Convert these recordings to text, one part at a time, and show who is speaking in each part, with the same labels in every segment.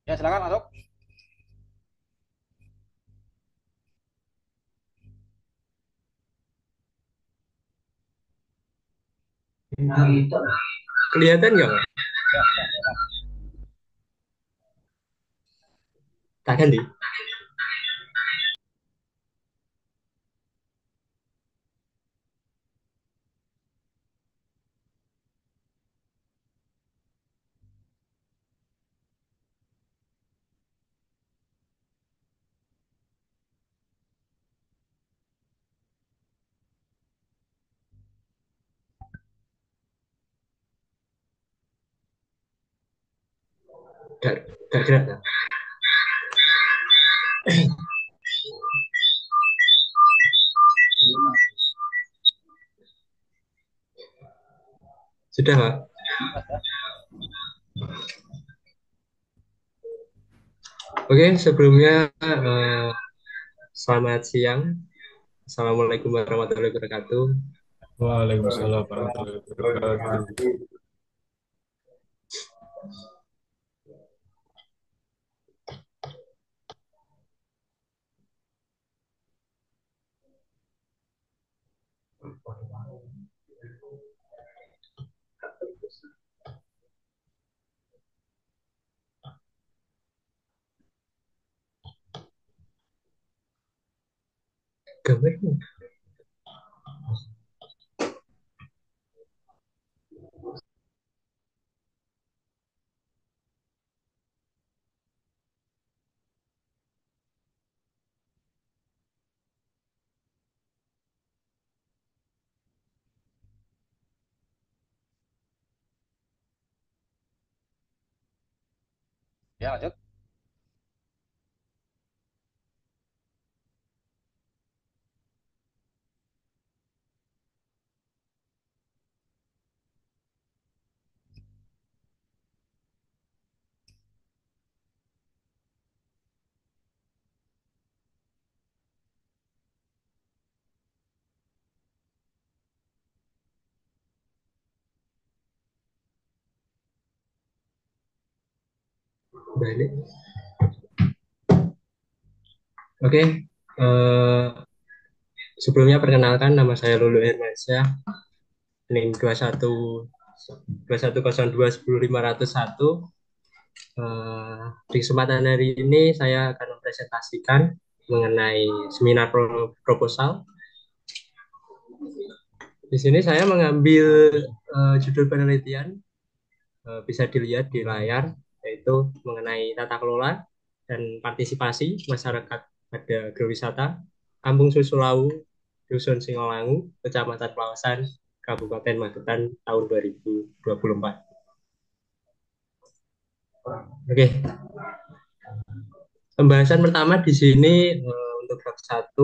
Speaker 1: Ya, silakan masuk.
Speaker 2: Kelihatan nggak, Mas?
Speaker 1: Ya, ya, silakan.
Speaker 2: Tak ganti. Tak gerak. Tak? Sudah, Pak.
Speaker 1: Ya, sudah.
Speaker 2: Oke, sebelumnya selamat siang. Assalamualaikum warahmatullahi wabarakatuh.
Speaker 3: Waalaikumsalam warahmatullahi wabarakatuh.
Speaker 2: Gambarnya.
Speaker 1: Ya, lanjut.
Speaker 2: Balik. Oke. Sebelumnya perkenalkan, nama saya Lulu Hermansyah. NIM 2102110501. Di kesempatan hari ini saya akan mempresentasikan mengenai seminar proposal. Di sini saya mengambil judul penelitian, bisa dilihat di layar, yaitu mengenai tata kelola dan partisipasi masyarakat pada agrowisata Kampung Susulau, Dusun Singolangu, Kecamatan Pelawasan, Kabupaten Magetan tahun 2024. Oke, pembahasan pertama di sini untuk bab 1.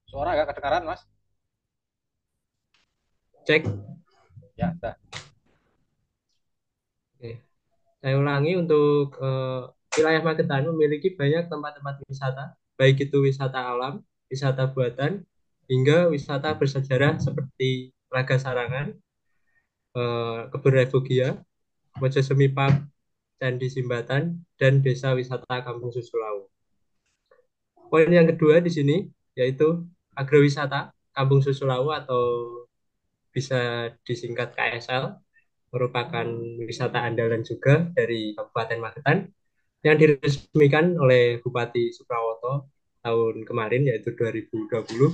Speaker 1: Suara agak kedengaran, Mas.
Speaker 2: Cek.
Speaker 1: Ya, sudah.
Speaker 2: Oke. Saya ulangi, untuk wilayah Magetan memiliki banyak tempat-tempat wisata, baik itu wisata alam, wisata buatan, hingga wisata bersejarah seperti Raga Sarangan, Kebun Refugia, Mojosemi Park, Candi Simbatan, dan Desa Wisata Kampung Susulau. Poin yang kedua di sini yaitu agrowisata Kampung Susulau, atau bisa disingkat KSL, merupakan wisata andalan juga dari Kabupaten Magetan yang diresmikan oleh Bupati Suprawoto tahun kemarin, yaitu 2020.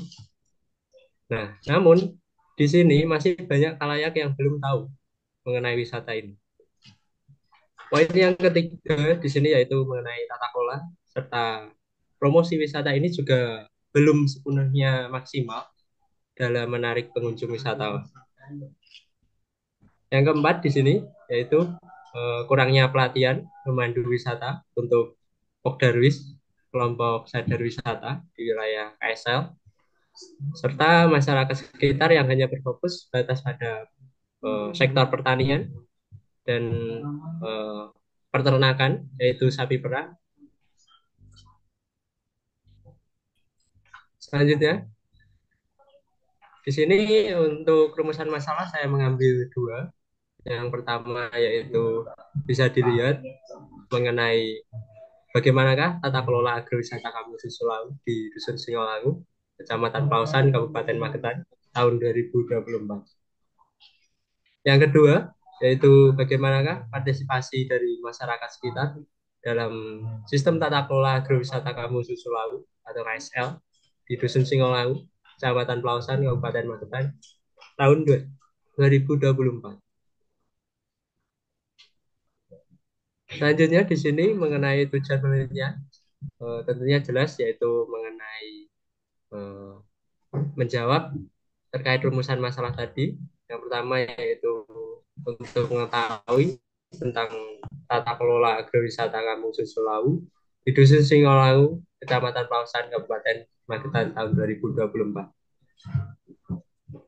Speaker 2: Nah, namun di sini masih banyak khalayak yang belum tahu mengenai wisata ini. Poin yang ketiga di sini yaitu mengenai tata kelola serta promosi wisata ini juga belum sepenuhnya maksimal dalam menarik pengunjung wisatawan. Yang keempat di sini yaitu kurangnya pelatihan pemandu wisata untuk Pokdarwis, kelompok sadar wisata di wilayah KSL, serta masyarakat sekitar yang hanya berfokus batas pada sektor pertanian dan eh, peternakan, yaitu sapi perah. Selanjutnya, di sini untuk rumusan masalah saya mengambil dua. Yang pertama yaitu bisa dilihat mengenai bagaimanakah tata kelola agrowisata Kampung Susulau di Dusun Singolawu, Kecamatan Pausan, Kabupaten Magetan, tahun 2024. Yang kedua, yaitu bagaimanakah partisipasi dari masyarakat sekitar dalam sistem tata kelola agrowisata Kampung Susulau atau KSL di Dusun Singolawu, Kecamatan Pausan, Kabupaten Magetan, tahun 2024. Selanjutnya di sini mengenai tujuan penelitian, tentunya jelas yaitu mengenai eh, menjawab terkait rumusan masalah tadi. Yang pertama yaitu untuk mengetahui tentang tata kelola agrowisata Kampung Susulau di Dusun Singolawu, Kecamatan Pausan, Kabupaten Magetan tahun 2024.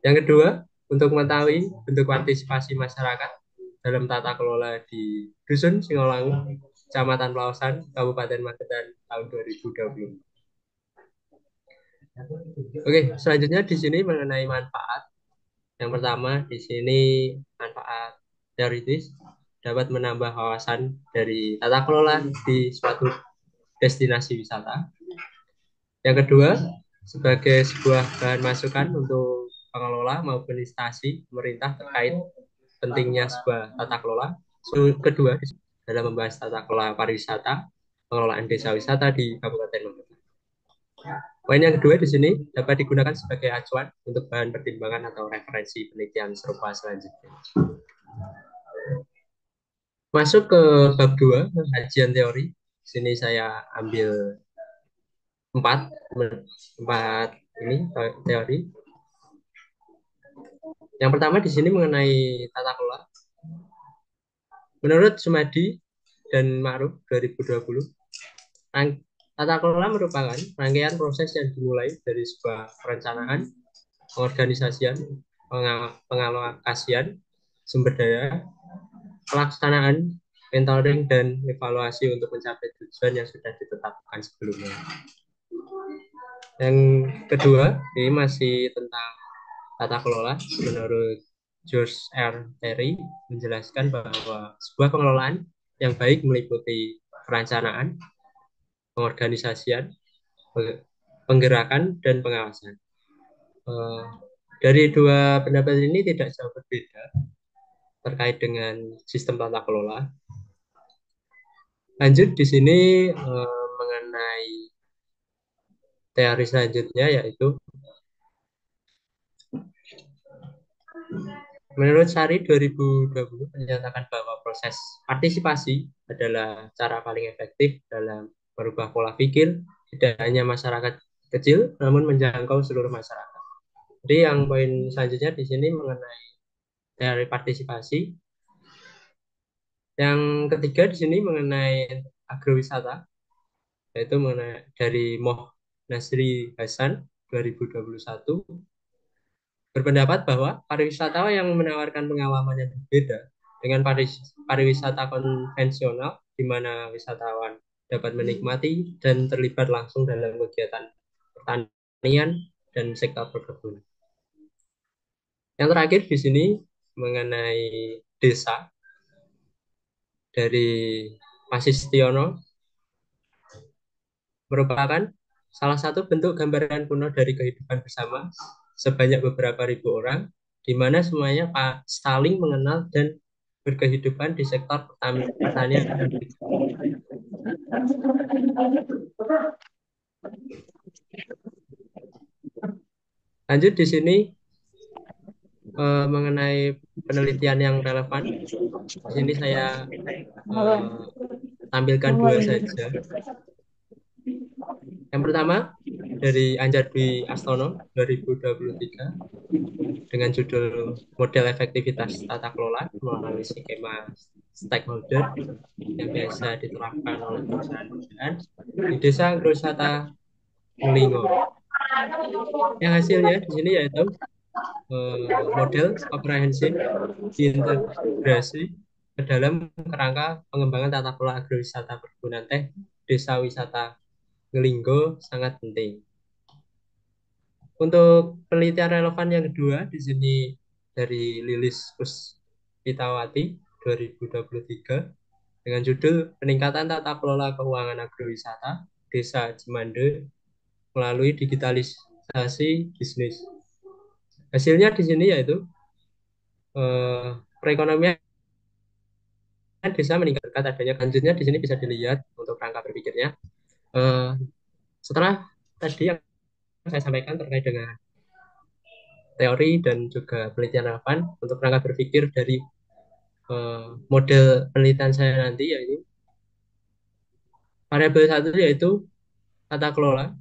Speaker 2: Yang kedua, untuk mengetahui bentuk partisipasi masyarakat dalam tata kelola di Dusun Singolawu, Kecamatan Pausan, Kabupaten Magetan tahun 2020. Oke, selanjutnya di sini mengenai manfaat. Yang pertama di sini manfaat teoritis dapat menambah wawasan dari tata kelola di suatu destinasi wisata. Yang kedua, sebagai sebuah bahan masukan untuk pengelola maupun instansi pemerintah terkait pentingnya sebuah tata kelola. Kedua, dalam membahas tata kelola pariwisata, pengelolaan desa wisata di Kabupaten Magetan. Poin yang kedua di sini dapat digunakan sebagai acuan untuk bahan pertimbangan atau referensi penelitian serupa selanjutnya. Masuk ke bab 2, kajian teori. Di sini saya ambil empat ini teori. Yang pertama di sini mengenai tata kelola. Menurut Sumadi dan Ma'ruf 2020, tata kelola merupakan rangkaian proses yang dimulai dari sebuah perencanaan, pengorganisasian, pengalokasian sumber daya, pelaksanaan, mentoring, dan evaluasi untuk mencapai tujuan yang sudah ditetapkan sebelumnya. Yang kedua, ini masih tentang tata kelola. Menurut George R. Terry menjelaskan bahwa sebuah pengelolaan yang baik meliputi perencanaan, pengorganisasian, penggerakan, dan pengawasan. Dari dua pendapat ini tidak jauh berbeda terkait dengan sistem tata kelola. Lanjut di sini mengenai teori selanjutnya yaitu menurut Sari 2020 menyatakan bahwa proses partisipasi adalah cara paling efektif dalam merubah pola pikir tidak hanya masyarakat kecil namun menjangkau seluruh masyarakat. Jadi yang poin selanjutnya di sini mengenai teori partisipasi. Yang ketiga di sini mengenai agrowisata yaitu mengenai dari Moh Nasri Hasan 2021 berpendapat bahwa pariwisata yang menawarkan pengalaman yang berbeda dengan pariwisata konvensional di mana wisatawan dapat menikmati dan terlibat langsung dalam kegiatan pertanian dan sektor perkebunan. Yang terakhir di sini mengenai desa dari Pasistiono merupakan salah satu bentuk gambaran kuno dari kehidupan bersama sebanyak beberapa ribu orang, di mana semuanya saling mengenal dan berkehidupan di sektor pertanian. Lanjut di sini mengenai penelitian yang relevan. Di sini saya tampilkan dua saja. Yang pertama dari Anjar Dwi Astono 2023 dengan judul Model Efektivitas Tata Kelola melalui skema stakeholder yang biasa diterapkan oleh perusahaan-perusahaan di Desa Agrowisata Ngelingo. Yang hasilnya di sini yaitu model komprehensif, integrasi, ke dalam kerangka pengembangan tata kelola agrowisata perkebunan teh desa wisata Ngelinggo sangat penting. Untuk penelitian relevan yang kedua di sini dari Lilis Puspitawati 2023 dengan judul Peningkatan Tata Kelola Keuangan Agrowisata Desa Cimande melalui digitalisasi bisnis. Hasilnya di sini yaitu perekonomian desa meningkat adanya. Lanjutnya di sini bisa dilihat untuk rangka berpikirnya. Eh, Setelah tadi yang saya sampaikan terkait dengan teori dan juga penelitian relevan untuk rangka berpikir dari model penelitian saya nanti yaitu variabel satu yaitu tata kelola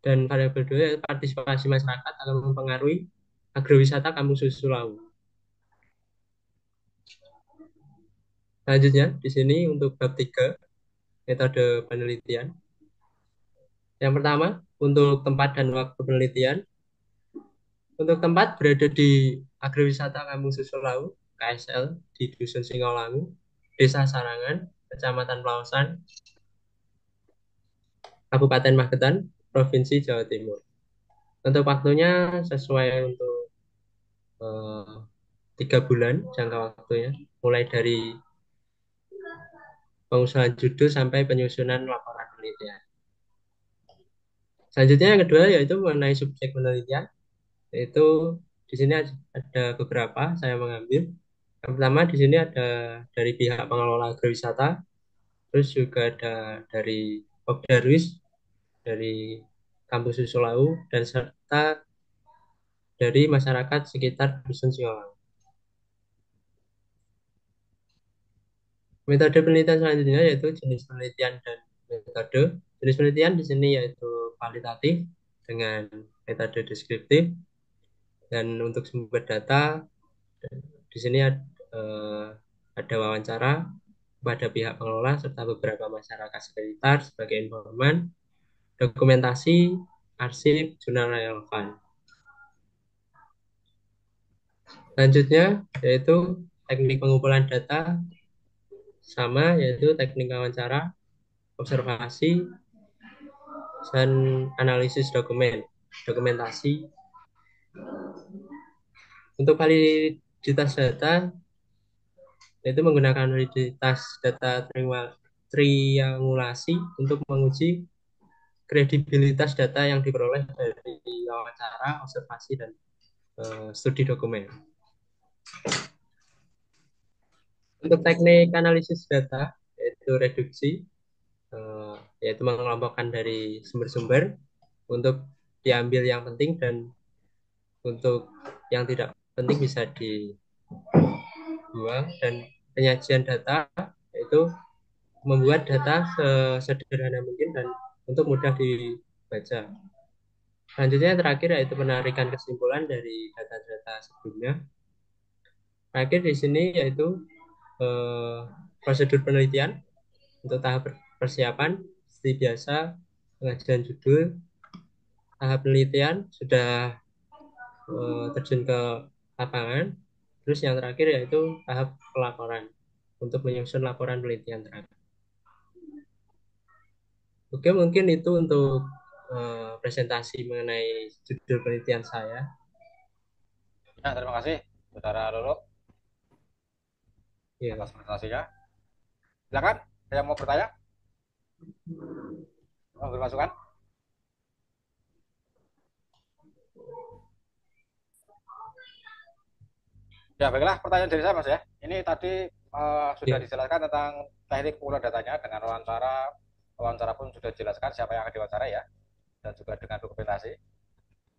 Speaker 2: dan variabel dua yaitu partisipasi masyarakat akan mempengaruhi agrowisata Kampung Susu Lawu. Selanjutnya di sini untuk bab 3 metode penelitian. Yang pertama untuk tempat dan waktu penelitian. Untuk tempat berada di agrowisata Kampung Susu Lawu KSL di Dusun Singolangu, Desa Sarangan, Kecamatan Pelausan, Kabupaten Magetan, Provinsi Jawa Timur. Untuk waktunya sesuai untuk 3 bulan jangka waktunya, mulai dari pengusulan judul sampai penyusunan laporan penelitian. Selanjutnya yang kedua yaitu mengenai subjek penelitian, yaitu di sini ada beberapa saya mengambil. Yang pertama di sini ada dari pihak pengelola agrowisata, terus juga ada dari Pokdarwis, dari Kampus Susu Lawu, dan serta dari masyarakat sekitar Dusun Singolangu. Metode penelitian selanjutnya yaitu jenis penelitian dan metode. Jenis penelitian di sini yaitu kualitatif dengan metode deskriptif, dan untuk sumber data di sini ada wawancara kepada pihak pengelola serta beberapa masyarakat sekitar sebagai informan, dokumentasi, arsip, jurnal relevan. Selanjutnya yaitu teknik pengumpulan data sama yaitu teknik wawancara, observasi, dan analisis dokumentasi. Untuk validitas data yaitu menggunakan validitas data triangulasi untuk menguji kredibilitas data yang diperoleh dari wawancara, observasi, dan studi dokumen. Untuk teknik analisis data yaitu reduksi, yaitu mengelompokkan dari sumber-sumber untuk diambil yang penting dan untuk yang tidak penting bisa dibuang. Dan penyajian data yaitu membuat data sesederhana mungkin dan untuk mudah dibaca. Selanjutnya terakhir yaitu penarikan kesimpulan dari data-data sebelumnya. Terakhir di sini yaitu prosedur penelitian untuk tahap persiapan seperti biasa, pengajuan judul, tahap penelitian sudah terjun ke lapangan, terus yang terakhir yaitu tahap pelaporan untuk menyusun laporan penelitian terakhir. Oke, mungkin itu untuk presentasi mengenai judul penelitian saya.
Speaker 1: Ya, terima kasih Saudara Lolo
Speaker 2: Ya.
Speaker 1: atas presentasinya. Silakan, saya mau bertanya. Mau bermasukan? Ya, baiklah pertanyaan dari saya Mas ya. Ini tadi sudah dijelaskan tentang teknik pengumpulan datanya dengan wawancara. Wawancara pun sudah dijelaskan siapa yang akan diwawancara ya. Dan juga dengan dokumentasi.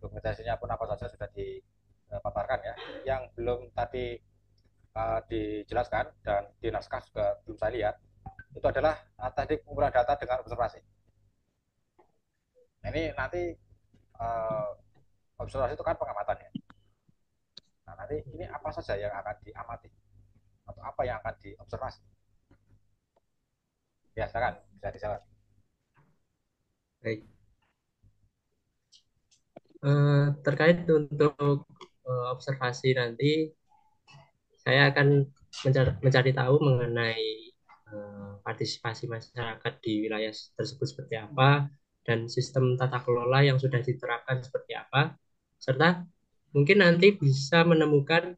Speaker 1: Dokumentasinya pun apa saja sudah dipaparkan ya. Yang belum tadi dijelaskan dan di naskah juga belum saya lihat, itu adalah teknik pengumpulan data dengan observasi. Nah, ini nanti observasi itu kan pengamatan ya. Nah, nanti ini apa saja yang akan diamati atau apa yang akan diobservasi? Ya, silakan bisa dijawab.
Speaker 2: Baik. Terkait untuk observasi nanti, saya akan mencari tahu mengenai partisipasi masyarakat di wilayah tersebut seperti apa dan sistem tata kelola yang sudah diterapkan seperti apa, serta mungkin nanti bisa menemukan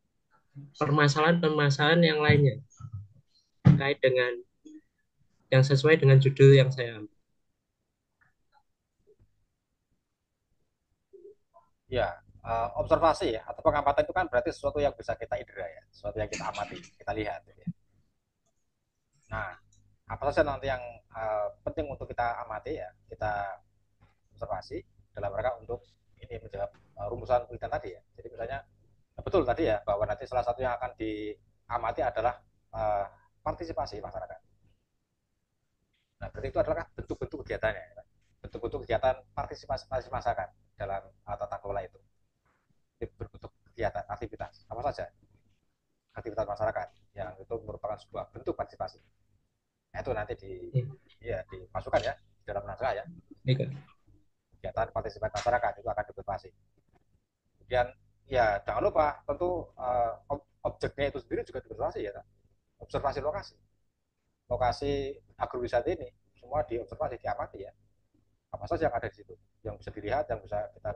Speaker 2: permasalahan-permasalahan yang lainnya terkait dengan yang sesuai dengan judul yang saya ambil.
Speaker 1: Ya, observasi ya atau pengamatan itu kan berarti sesuatu yang bisa kita indera ya, sesuatu yang kita amati, kita lihat. Gitu ya. Nah, apa saja nanti yang penting untuk kita amati ya, kita observasi dalam rangka untuk ini menjawab rumusan penelitian tadi ya. Jadi misalnya betul tadi ya bahwa nanti salah satu yang akan diamati adalah partisipasi masyarakat. Nah, berarti itu adalah bentuk-bentuk kegiatannya, ya. Bentuk-bentuk kegiatan partisipasi masyarakat dalam tata kelola itu. Jadi berbentuk kegiatan, aktivitas, apa saja aktivitas masyarakat yang itu merupakan sebuah bentuk partisipasi. Nah, itu nanti dimasukkan ya dalam naskah ya. Kegiatan partisipasi masyarakat itu akan diobservasi. Kemudian ya jangan lupa tentu objeknya itu sendiri juga diobservasi ya, observasi lokasi. Lokasi agrowisata ini semua diobservasi, diamati ya. Apa saja yang ada di situ, yang bisa dilihat, yang bisa kita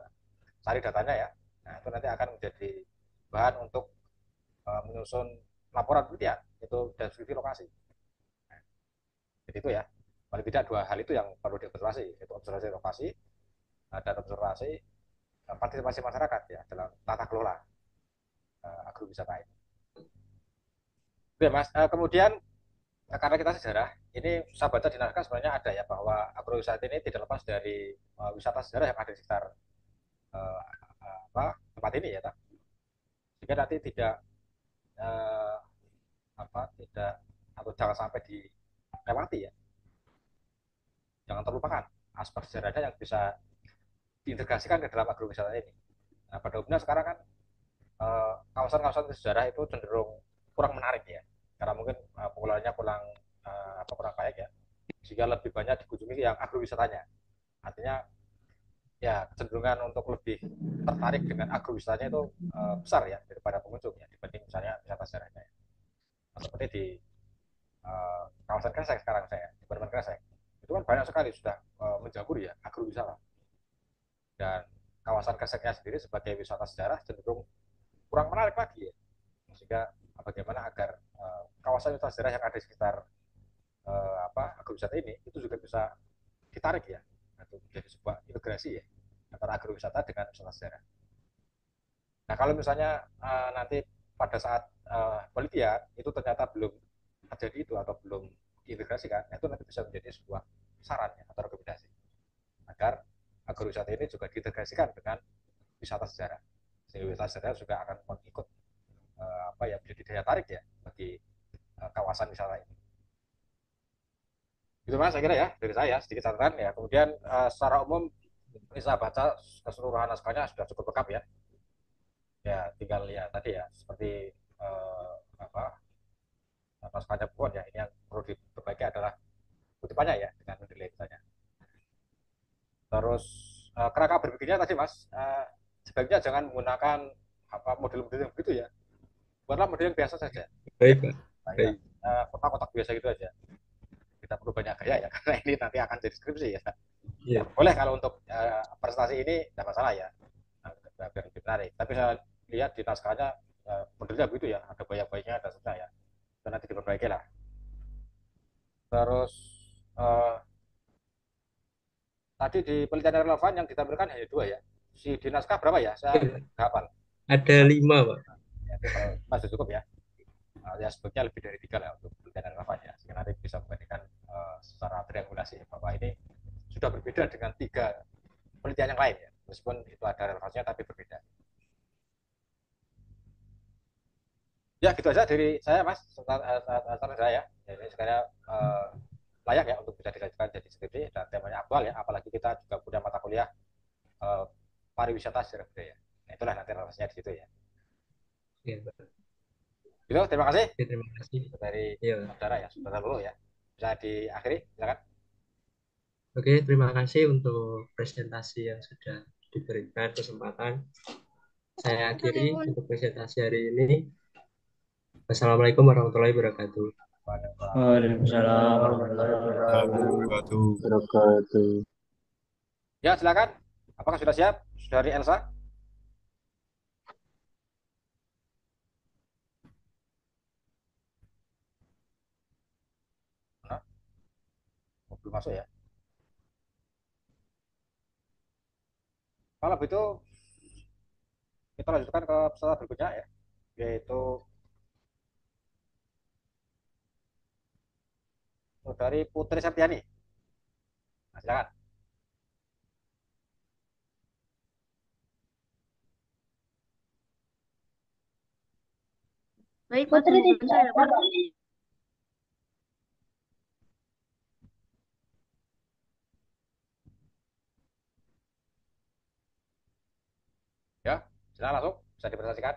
Speaker 1: cari datanya ya. Nah itu nanti akan menjadi bahan untuk menyusun laporan penelitian itu deskripsi lokasi. Nah, jadi itu ya, paling tidak dua hal itu yang perlu diobservasi, yaitu observasi lokasi dan observasi partisipasi masyarakat ya dalam tata kelola agrowisata ini. Oke mas, kemudian karena kita sejarah, ini saya baca di naskah sebenarnya ada ya bahwa agrowisata ini tidak lepas dari wisata sejarah yang ada di sekitar tempat ini ya, sehingga nanti tidak uh, tidak atau jangan sampai dilewati ya, jangan terlupakan aspek sejarahnya yang bisa diintegrasikan ke dalam agrowisata ini. Nah, pada umumnya sekarang kan kawasan-kawasan sejarah itu cenderung kurang menarik ya, karena mungkin pengelolaannya kurang baik ya, sehingga lebih banyak dikunjungi yang agrowisatanya. Artinya ya kecenderungan untuk lebih tertarik dengan agrowisatanya itu besar ya daripada pengunjungnya dibanding misalnya wisata sejarahnya. Nah, seperti di kawasan Kresek sekarang saya di Perumahan Kresek itu kan banyak sekali sudah menjamur ya agrowisata, dan kawasan Kreseknya sendiri sebagai wisata sejarah cenderung kurang menarik lagi ya, sehingga bagaimana agar kawasan wisata sejarah yang ada di sekitar agrowisata ini itu juga bisa ditarik ya, atau menjadi sebuah integrasi ya antara agrowisata dengan wisata sejarah. Nah kalau misalnya nanti pada saat penelitian itu ternyata belum terjadi itu atau belum diintegrasikan, itu nanti bisa menjadi sebuah saran ya, atau rekomendasi agar agrowisata ini juga diintegrasikan dengan wisata sejarah, sehingga wisata sejarah juga akan mengikut menjadi daya tarik ya bagi kawasan wisata ini. Itu mas saya kira ya dari saya sedikit catatan ya. Kemudian secara umum bisa baca keseluruhan naskahnya sudah cukup lengkap ya. Ya tinggal ya tadi ya seperti naskahnya pun ya, ini yang perlu diperbaiki adalah kutipannya ya dengan mendelay misalnya. Terus kerangka berpikirnya tadi mas sebaiknya jangan menggunakan model-model yang begitu ya. Buatlah model yang biasa saja.
Speaker 2: Baik, Pak.
Speaker 1: Ya, kotak-kotak biasa gitu aja. Kita perlu banyak gaya ya karena ini nanti akan jadi skripsi ya. Ya, boleh kalau untuk presentasi ini tidak masalah ya, biar lebih menarik. Tapi saya lihat di naskahnya modelnya begitu ya, ada banyak-banyaknya, ada susah ya. Itu nanti diperbaiki lah. Terus tadi di penelitian relevan yang ditampilkan hanya 2 ya. Si di naskah berapa ya? Saya hafal.
Speaker 2: Ada 5 Pak.
Speaker 1: Ya, masih cukup ya. Ya sebetulnya lebih dari 3 lah untuk penelitian relevan ya. Sehingga nanti bisa membandingkan secara triangulasi bahwa ini sudah berbeda dengan 3 penelitian yang lain ya, meskipun itu ada relevansinya tapi berbeda. Ya gitu aja dari saya mas, saran saya. Jadi sekarang layak ya untuk bisa dilanjutkan jadi skripsi dan temanya aktual ya, apalagi kita juga punya mata kuliah pariwisata sejarah budaya. Nah itulah nanti relevansinya di situ ya.
Speaker 2: Ya,
Speaker 1: Gitu, terima kasih.
Speaker 2: ya, terima kasih
Speaker 1: dari saudara ya, saudara dulu ya. Bisa diakhiri, silakan.
Speaker 2: Oke, terima kasih untuk presentasi yang sudah diberikan kesempatan. Saya akhiri untuk presentasi hari ini. Wassalamualaikum warahmatullahi wabarakatuh.
Speaker 4: Waalaikumsalam warahmatullahi
Speaker 3: Wabarakatuh.
Speaker 4: wabarakatuh.
Speaker 1: Ya, silakan. Apakah sudah siap? Dari Elsa? Nah, belum masuk ya. Kalau begitu kita lanjutkan ke peserta berikutnya ya, yaitu dari Putri Septiani. Nah, silakan.
Speaker 5: Baik, Pak,
Speaker 6: Putri
Speaker 5: tunggu
Speaker 6: tidak
Speaker 5: saya, Pak.
Speaker 6: ada.
Speaker 1: Ya, silakan langsung bisa dipresentasikan.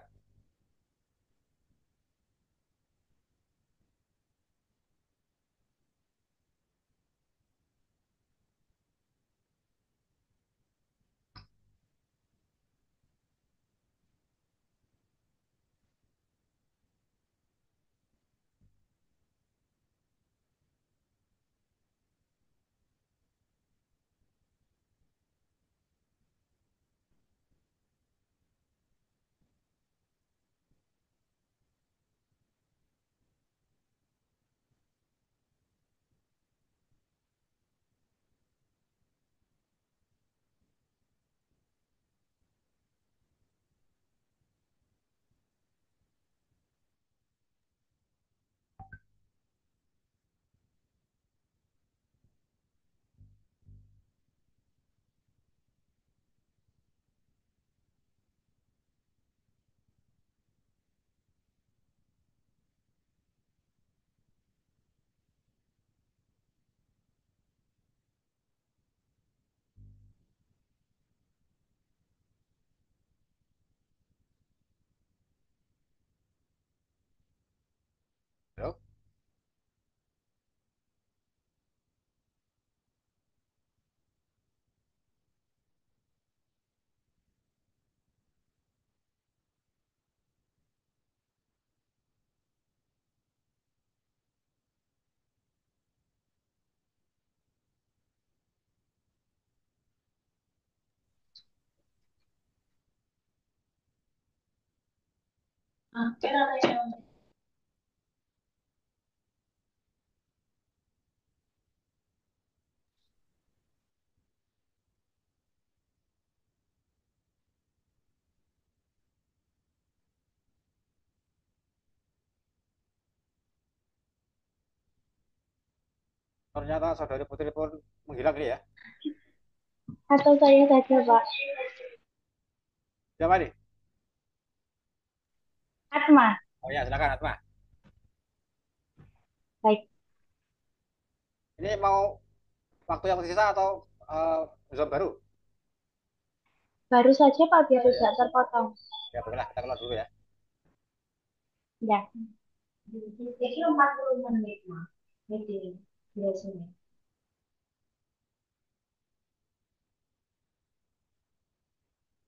Speaker 1: Halo? Ternyata saudari Putri pun menghilang nih ya.
Speaker 6: Atau saya saja, Pak.
Speaker 1: Siapa nih?
Speaker 6: Atma.
Speaker 1: Oh ya, silakan Atma.
Speaker 6: Baik.
Speaker 1: Ini mau waktu yang tersisa atau zone baru?
Speaker 6: Baru saja, Pak, biar tidak terpotong.
Speaker 1: Ya, bolehlah kita keluar dulu ya.
Speaker 6: Ya. Jadi 40 menit, Mas. Jadi, biasanya.